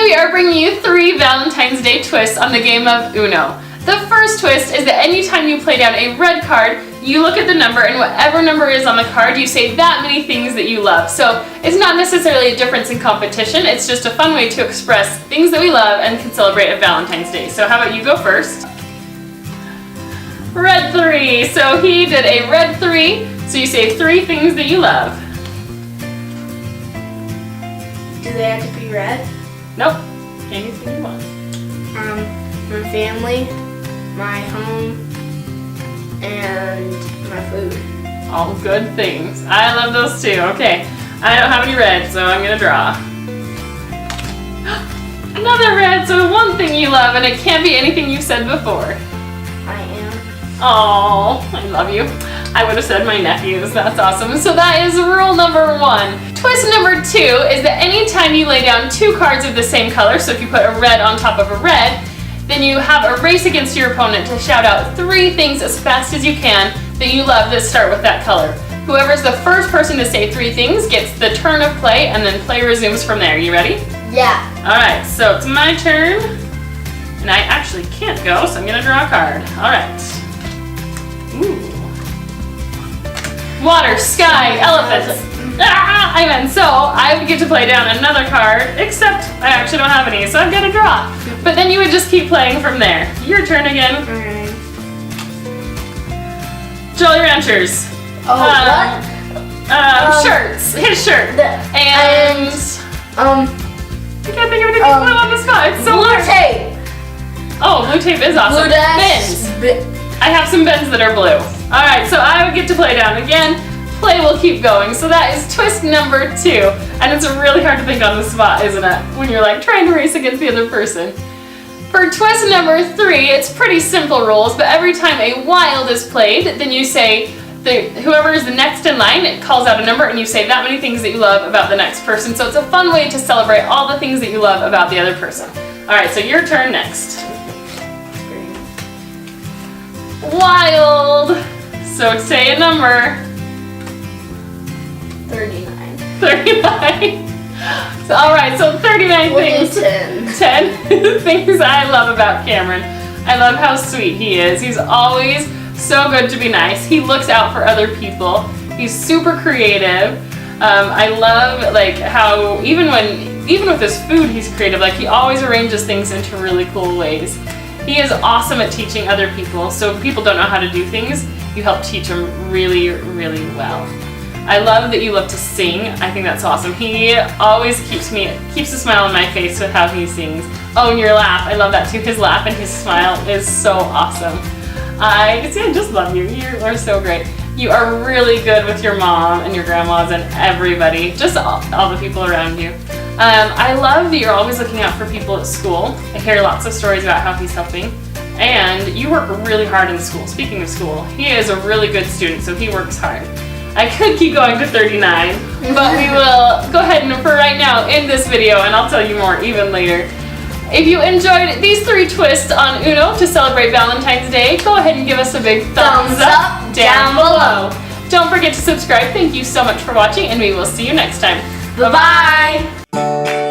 we are bringing you 3 Valentine's Day twists on the game of Uno. The first twist is that anytime you play down a red card, you look at the number, and whatever number is on the card, you say that many things that you love. So it's not necessarily a difference in competition, it's just a fun way to express things that we love and can celebrate a Valentine's Day. So how about you go first? Red 3. So he did a red 3, so you say 3 things that you love. Do they have to be red? Nope. Anything you want. My family, my home, and my food. All good things. I love those too. Okay. I don't have any red, so I'm gonna draw. Another red, so 1 thing you love, and it can't be anything you said before. I am. Oh, I love you. I would have said my nephews. That's awesome. So that is rule number 1. Twist number 2 is that anytime you lay down 2 cards of the same color, so if you put a red on top of a red, then you have a race against your opponent to shout out 3 things as fast as you can that you love that start with that color. Whoever's the first person to say 3 things gets the turn of play, and then play resumes from there. You ready? Yeah. Alright, so it's my turn. And I actually can't go, so I'm going to draw a card. Alright. Ooh. Water, sky, elephants. Ah, I meant so I would get to play down another card, except I actually don't have any, so I've got to draw. But then you would just keep playing from there. Your turn again. Alright. Jolly Ranchers. Oh, what? Shirts. His shirt. And I can't think of anything to put on the spot. It's so blue hard. tape. Oh, blue tape is awesome. Blue dash. Bins. I have some bins that are blue. Alright, so I would get to play down again. Play will keep going. So that is twist number 2. And it's really hard to think on the spot, isn't it? When you're like trying to race against the other person. For twist number 3, it's pretty simple rules, but every time a wild is played, then you say, whoever is the next in line, it calls out a number, and you say that many things that you love about the next person. So it's a fun way to celebrate all the things that you love about the other person. Alright, so your turn next. Wild! So say a number. 39. 39. So, alright, so 39 things. 10 things I love about Cameron. I love how sweet he is. He's always so good to be nice. He looks out for other people. He's super creative. I love like how even with his food he's creative. Like he always arranges things into really cool ways. He is awesome at teaching other people. So if people don't know how to do things, you help teach them really, really well. I love that you love to sing. I think that's awesome. He always keeps a smile on my face with how he sings. Oh, and your laugh. I love that too. His laugh and his smile is so awesome. I just love you. You are so great. You are really good with your mom and your grandmas and everybody. Just all the people around you. I love that you're always looking out for people at school. I hear lots of stories about how he's helping. And you work really hard in school. Speaking of school, he is a really good student, so he works hard. I could keep going to 39, but we will go ahead and for right now end this video, and I'll tell you more even later. If you enjoyed these 3 twists on Uno to celebrate Valentine's Day, go ahead and give us a big thumbs up down below. Don't forget to subscribe. Thank you so much for watching, and we will see you next time. Bye-bye!